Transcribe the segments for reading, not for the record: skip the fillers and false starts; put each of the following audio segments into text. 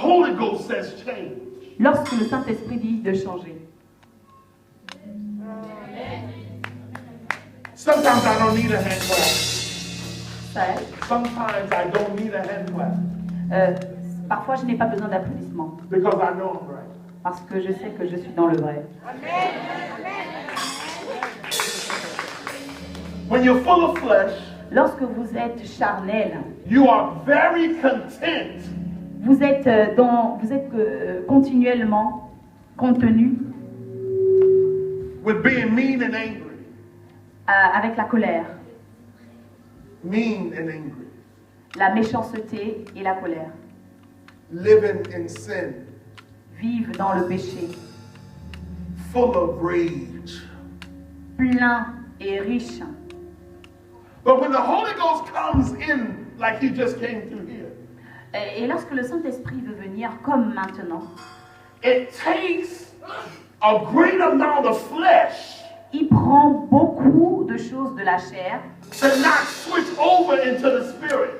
Holy Ghost says change. Lorsque le Saint-Esprit dit de changer. Sometimes I don't need a hand clap. Ça aide. Sometimes I don't need a hand clap Parfois, je n'ai pas besoin d'applaudissements. because I know I'm right. Parce que je sais que je suis dans le vrai. When you're full of flesh, Lorsque vous êtes charnel, you are very content vous êtes, continuellement contenu with being mean and angry. avec la colère, Mean and angry. la méchanceté et la colère. Living in sin. Vivent dans le péché, Full of rage. plein et riche. But when the Holy Ghost comes in, like he just came through here, Et lorsque le Saint-Esprit veut venir comme maintenant, it takes a great amount of flesh il prend beaucoup de choses de la chair to not switch over into the spirit.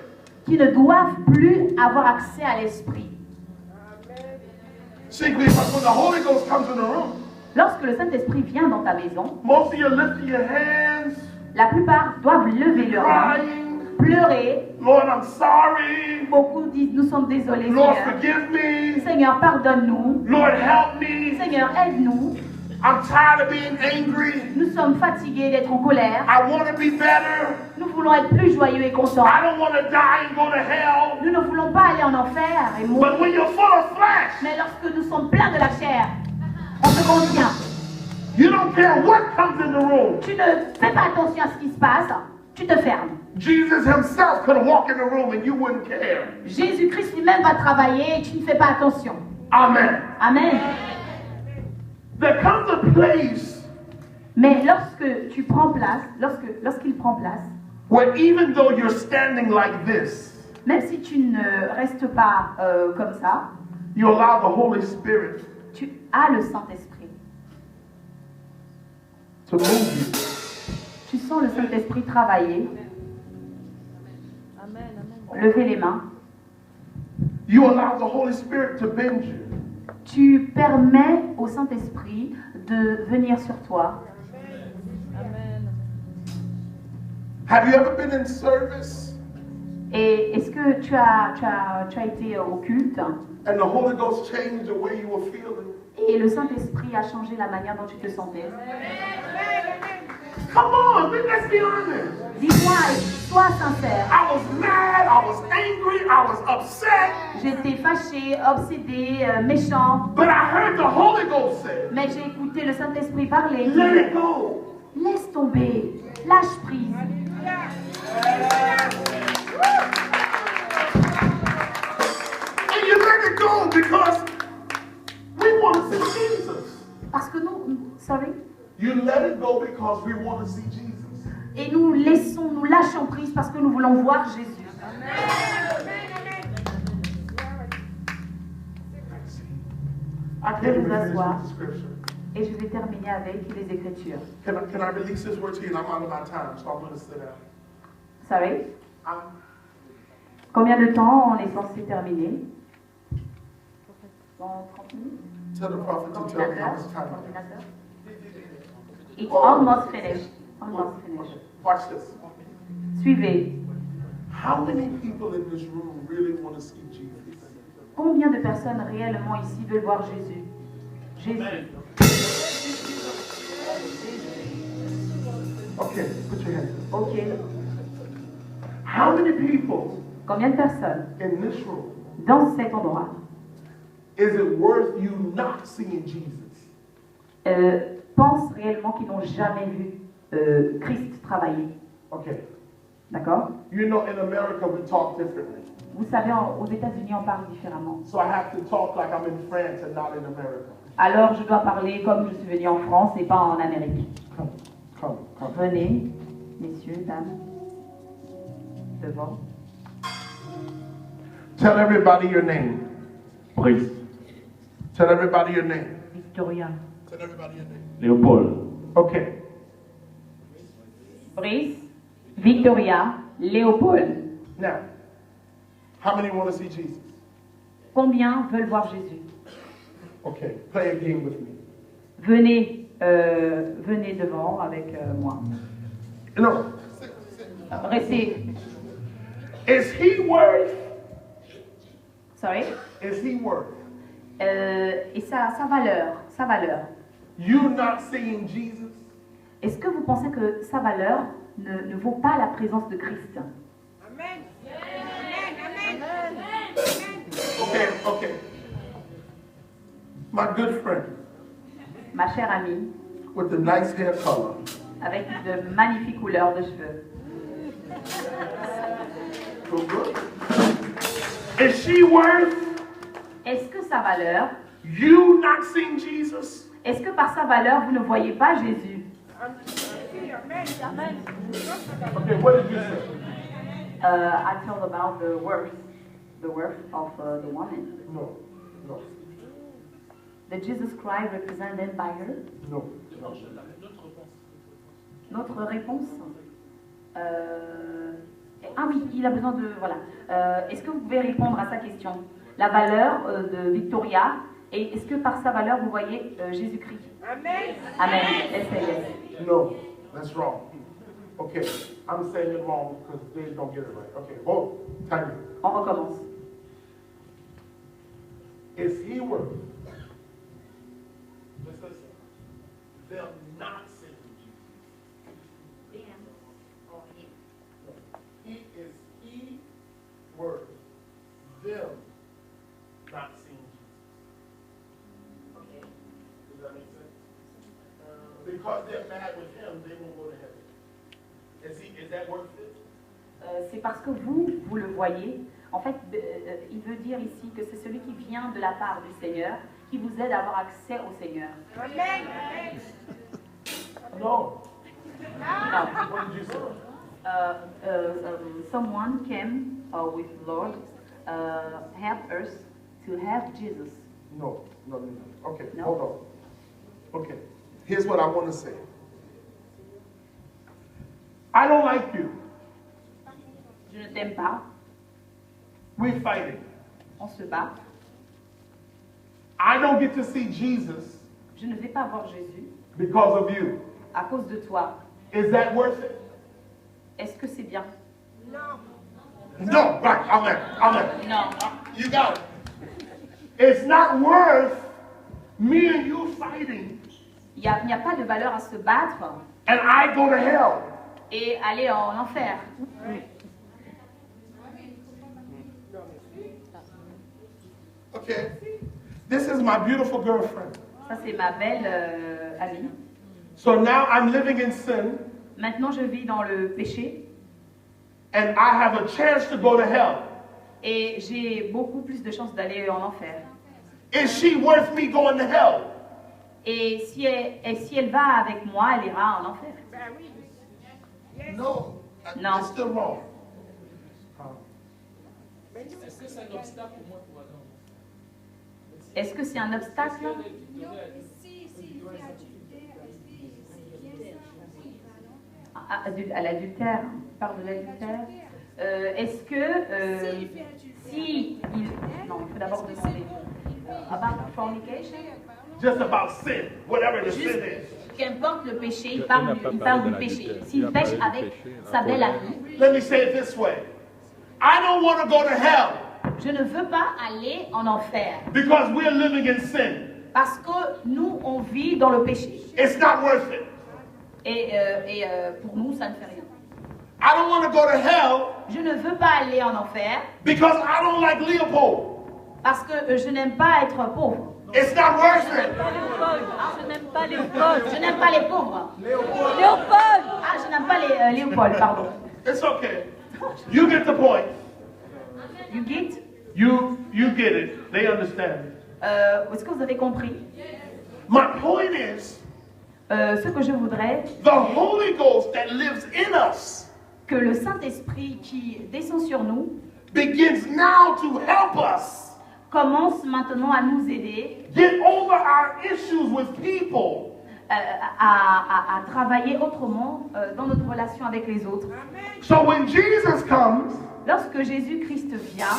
qui ne doivent plus avoir accès à l'Esprit. See, because when the Holy Ghost comes in the room, Lorsque le Saint-Esprit vient dans ta maison, most of you lifting your hands, la plupart doivent lever leurs mains, crying, pleurer. Lord, I'm sorry. Beaucoup disent, nous sommes désolés, Lord, Seigneur. forgive me. Seigneur, pardonne-nous. Lord, help me. Seigneur, aide-nous. I'm tired of being angry. Nous sommes fatigués d'être en colère. I want to be better. Nous voulons être plus joyeux et contents. I don't want to die and go to hell. Nous ne voulons pas aller en enfer et But mourir. when you're full of flesh, Mais lorsque nous sommes pleins de la chair, on se contient. you don't care what comes in the room. Tu ne fais pas attention à ce qui se passe. Tu te fermes. Jesus himself could walk in the room and you wouldn't care. Jésus-Christ lui-même va travailler et tu ne fais pas attention. Amen. Amen. There comes a place Mais lorsque tu prends place, lorsqu'il prend place, where even though you're standing like this, même si tu ne restes pas comme ça, you allow the Holy Spirit tu as le Saint-Esprit. to move you. Tu sens le Saint-Esprit travailler. Lever les mains. You allow the Holy Spirit to bend you. Tu permets au Saint-Esprit de venir sur toi. Have you ever been in service Et est-ce que tu as été au culte and the Holy Ghost changed the way you were feeling? et le Saint-Esprit a changé la manière dont tu te sentais? Come on, let's be honest. Dis-moi, sois sincère. I was mad, I was angry, I was upset, J'étais fâché, obsédé, méchant. but I heard the Holy Ghost say, Mais j'ai écouté le Saint-Esprit parler. let it go. Laisse tomber, lâche prise. And you let it go because we want to see Jesus. Parce que nous, sorry. You let it go because we want to see Jesus. Et nous lâchons prise parce que nous voulons voir Jésus. I can't even finish with the scripture. Et je vais terminer avec les Écritures. Can I release this word to you? And I'm out of my time, so I'm going to sit down. Sorry. I'm- Combien de temps on est censé terminer? Dans 30 minutes? Tell the prophet to tell me how much time I have. It's almost finished. Almost finished. Watch this. Suivez. How many people in this room really want to see Jesus? Combien de personnes réellement ici veulent voir Jésus? Jésus. Okay, put your hands up. Ok. How many people Combien de personnes in this room dans cet endroit is it worth you not seeing Jesus? pensent réellement qu'ils n'ont jamais vu Christ travailler? Okay. D'accord? You know, in America, we talk differently. Vous savez, aux États-Unis, on parle différemment. So I have to talk like I'm in France and not in America. Alors, je dois parler comme je suis venu en France et pas en Amérique. Come. Venez, messieurs, dames, devant. Tell everybody your name. Brice, Tell everybody your name. Victoria. Tell everybody your name. Léopold, Okay. Brice, Victoria, Léopold. Now, how many want to see Jesus? Combien veulent voir Jésus? Okay, play a game with me. Venez devant avec moi. No. Restez. Is he worth? Sorry. Is he worth Et sa valeur. you not seeing Jesus? Est-ce que vous pensez que sa valeur ne vaut pas la présence de Christ? Amen. Amen. Amen. Okay. My good friend Ma chère amie, with the nice hair color. avec de magnifiques couleurs de cheveux. So good. Is she worth Est-ce que sa valeur, you not seeing Jesus? est-ce que par sa valeur, vous ne voyez pas Jésus? Amen. Okay, what did you say? I told about the worth of the woman. No. That Jesus Christ represented by her. No. Notre réponse. Ah oui, il a besoin de... Voilà. Est-ce que vous pouvez répondre à sa question? La valeur de Victoria, et est-ce que par sa valeur, vous voyez Jésus-Christ? Amen. Amen. Yes. No, that's wrong. Okay, I'm saying it wrong because they don't get it right. Okay, hold. Time. On recommence. Is he worth? Listen, them not seeing Jesus. Is he worth them not seeing Jesus? Okay. Does that make sense? Because they're mad with him, they won't go to heaven. Is that worth it? C'est parce que vous le voyez. En fait, il veut dire ici que c'est celui qui vient de la part du Seigneur qui vous aide à avoir accès au Seigneur. Amen. No. Non. What did you say? Someone came with Lord, help us to have Jesus. No. Okay, No? hold on. Okay, here's what I want to say. I don't like you. Je ne t'aime pas. We're fighting. On se bat. I don't get to see Jesus Je ne vais pas voir Jésus because of you. à cause de toi. Is that worth it? Est-ce que c'est bien? No. No, right, Amen. Non. You got it. It's not worth me and you fighting Il n'y a pas de valeur à se battre and I go to hell. et aller en enfer. Okay, this is my beautiful girlfriend. Ça, c'est ma belle amie. So now I'm living in sin Maintenant, je vis dans le péché and I have a chance to go to hell. et j'ai beaucoup plus de chances d'aller en enfer. Is she worth me going to hell? Et si elle va avec moi, elle ira en enfer. Ben oui. Yes. No, No. it's still wrong. Est-ce que c'est un obstacle pour moi pour aller en enfer? Est-ce que c'est un obstacle? À l'adultère, on parle de l'adultère. Est-ce que si il... Non, il faut d'abord demander. About fornication? Just about sin, whatever the sin Juste, is. qu'importe le péché, il parle du péché. S'il pêche avec sa belle amie, Let me say it this way. I don't want to go to hell je ne veux pas aller en enfer. because we're living in sin. Parce que nous, on vit dans le péché. It's not worth it. Et pour nous, ça ne fait rien. I don't want to go to hell Je ne veux pas aller en enfer because I don't like Leopold. parce que je n'aime pas être pauvre. It's not worth it. Je n'aime pas Léopold. Je n'aime pas les pauvres. Léopold. Ah, je n'aime pas les Léopold, pardon. It's okay. You get the point. You get? You get it. They understand. Est-ce que vous avez compris? My point is Ce que je voudrais, the Holy Ghost that lives in us que le Saint-Esprit qui descend sur nous begins now to help us commence maintenant à nous aider get over our issues with people. à travailler autrement dans notre relation avec les autres. So when Jesus comes, Lorsque Jésus-Christ vient,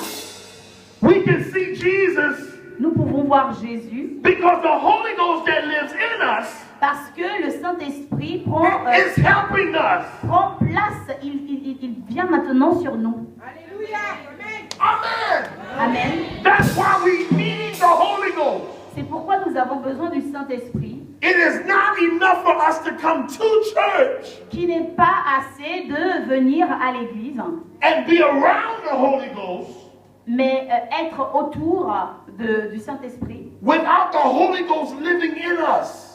We can see Jesus Nous pouvons voir Jésus because the Holy Ghost that lives in us parce que le Saint-Esprit prend, is helping us. prend place, il vient maintenant sur nous. Alléluia. Amen. Amen. Amen. That's why we need the Holy Ghost. C'est pourquoi nous avons besoin du Saint-Esprit, It is not enough for us to come to church qui n'est pas assez de venir à l'église, and be around the Holy Ghost mais être autour du Saint-Esprit without the Holy Ghost living in us.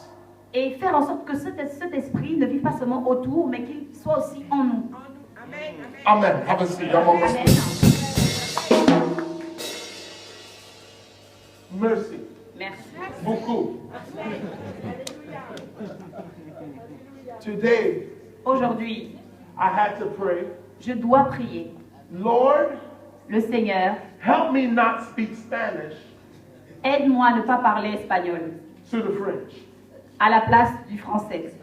et faire en sorte que cet esprit ne vive pas seulement autour, mais qu'il soit aussi en nous. Amen. Amen. Have a seat. I'm almost Amen. finished. Mercy. Merci. Beaucoup. Today, Aujourd'hui, I had to pray, je dois prier. Lord, Le Seigneur, help me not speak Spanish aide-moi à ne pas parler espagnol to the French. à la place du français.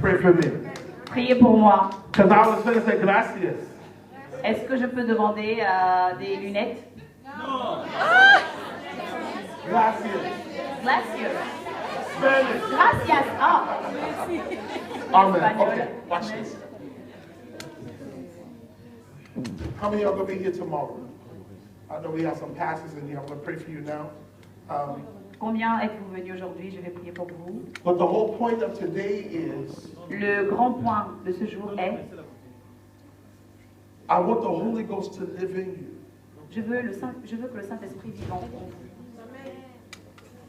Pray for me. Priez pour moi. Because I was going to say gracias. Est-ce que je peux demander des lunettes? Gracias. Gracias. Spanish. Gracias. Ah. Amen. Okay, watch this. How many of you are going to be here tomorrow? I know we have some pastors in here. I'm going to pray for you now. Combien êtes-vous venus aujourd'hui? Je vais prier pour vous. But the whole point of today is Le grand point de ce jour est, I want the Holy Ghost to live in you. je veux que le Saint-Esprit vive en vous.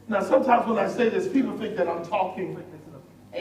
Now, sometimes when I say this, people think that I'm talking